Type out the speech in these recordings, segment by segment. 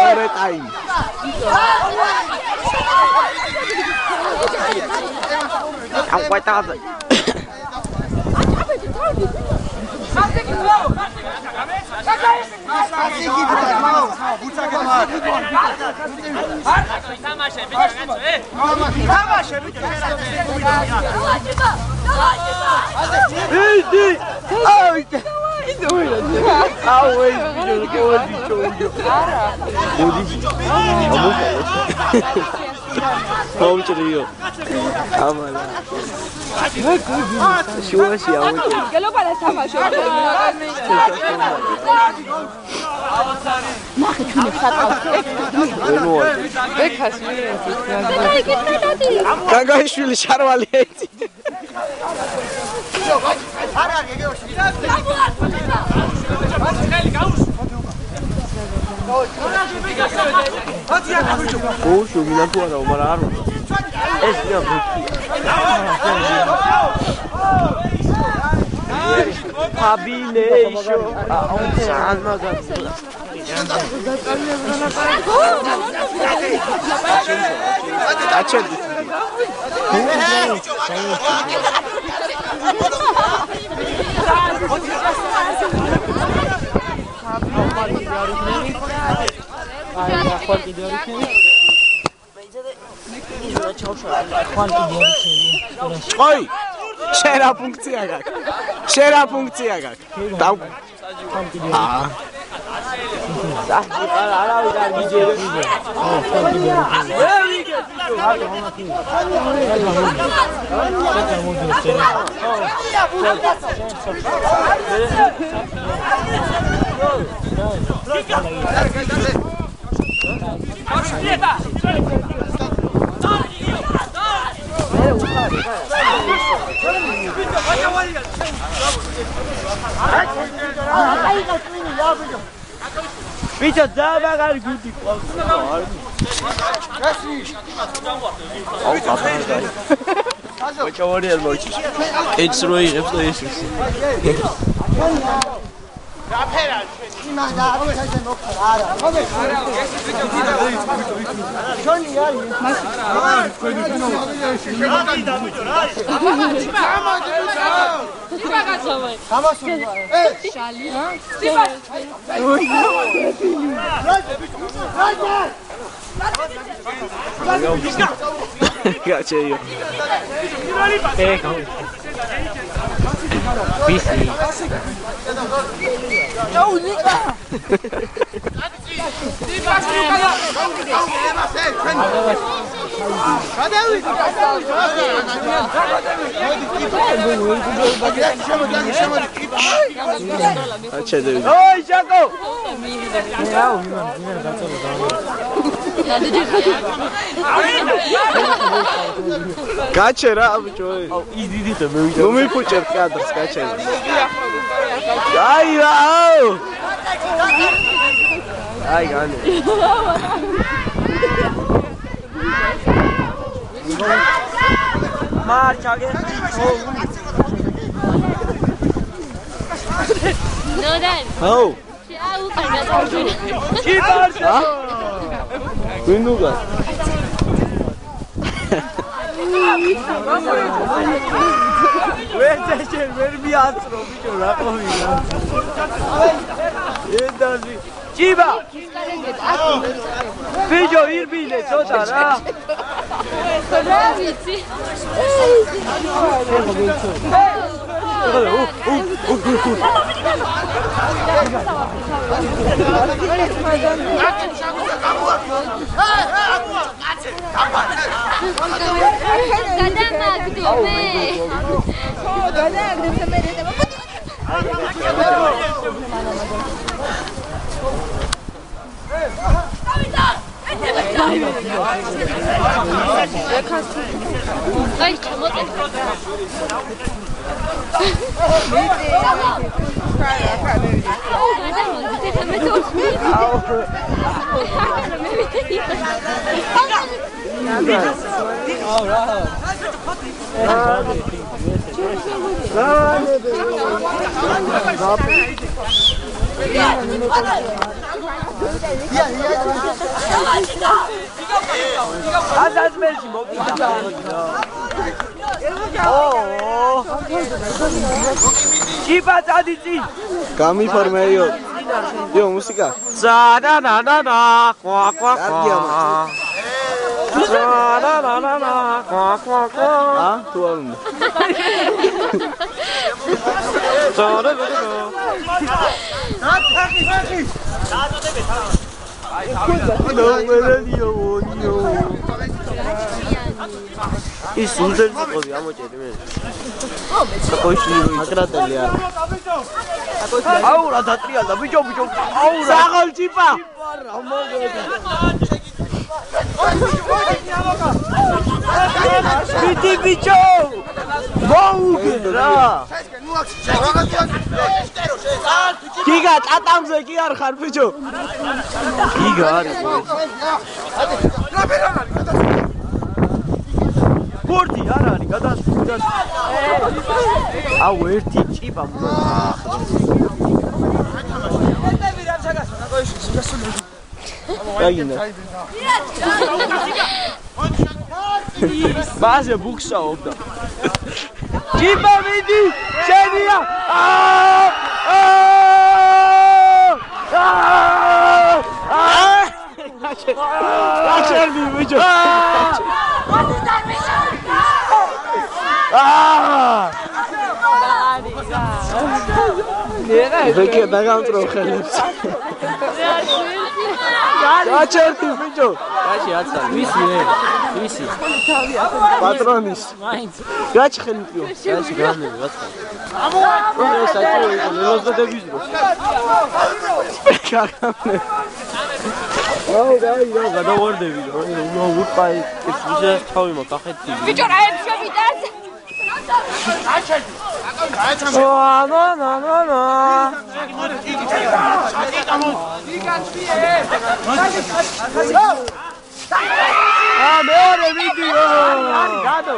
Ore time. Không quay tao rồi. Vamos trio. Vamos lá. Chuva se ama. Que lo para esta macho. Mach ich mir fast auf. Weg hast du. Gagaishvili შარვალი ეცი. არ არის ეგეო შეიძლება. Poxa, o Milan tua não, mararam. Esse é o Habileixo. Salma Oi! Share funkcija gak. Share funkcija gak. Da. Ah. Ara uda video. Bicho, dá uma garganta. Pode chamar ele, moço. Ele destruiu isso, destruiu isso. Gacheio. Bici. Oi, Jaco! Kaçera abi çoğu. İzledi tabii. Bu mu puçer kadar kaçera. Ay ya. Ay gane. Març आगे. Nodan. Oh. Ki Ha? Uynuga. Veja, ver bir atro bir çora koyuyor. Yedazi. Chiba. Fijo irbile çotara. Bravici. აზაზმელში მოკიდა. ჭიპა წადიწი. გამიფორმეიო. იო მუსიკა. ზადადადადა ყვა ყვა ყვა. ზადადადადა ყვა ყვა ყვა. თუ არ უნდა. ის უძელს ყოდი ამოჭედი მე. საკოიშვილი აკრატელი არა. აურა დატრიალდა ბიჭო ბიჭო. აურა. საღოლ ჭიპა. ბიჭი ბიჭო. მოუგრა. გიგა ტატამზე კი არ ხარ ბიჭო. გიგა არის. გორდი არ არის გადასვლა. აუ ერთი ჭიპა ბაზე ბუქსაობდა. ჭიპა მიდი შენია. აჩერდი ბიჭო. ვეკე დაგამწრო ხელებს. გაჩერდი ბიჭო. კაში არცა ვისი ვისი პატრონის. გაჩხენდიო. კაში განები რაცა. ეს საჭირო იყო ლელოს დევიზრო. გაგამნე. აუ გაიგო გადავარდები რა. უყაი ეს ვიჟა თავი მოკახეთი. ბიჭო რა ერთშევიდას? მეორე ვიდეო. გადო.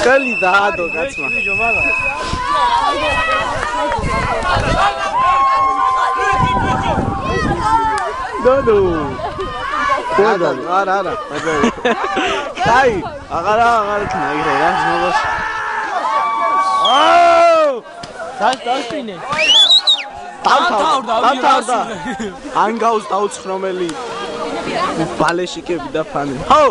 ხელი დაადო კაცმა. დოდო. არა. დაი, აღარა იქნა იგრე რა ზმობას. აუ! დასტინე. დავთავრდა. ანგაუს დაუცხრომელი. ბალეშიკები და ფანი. ხო!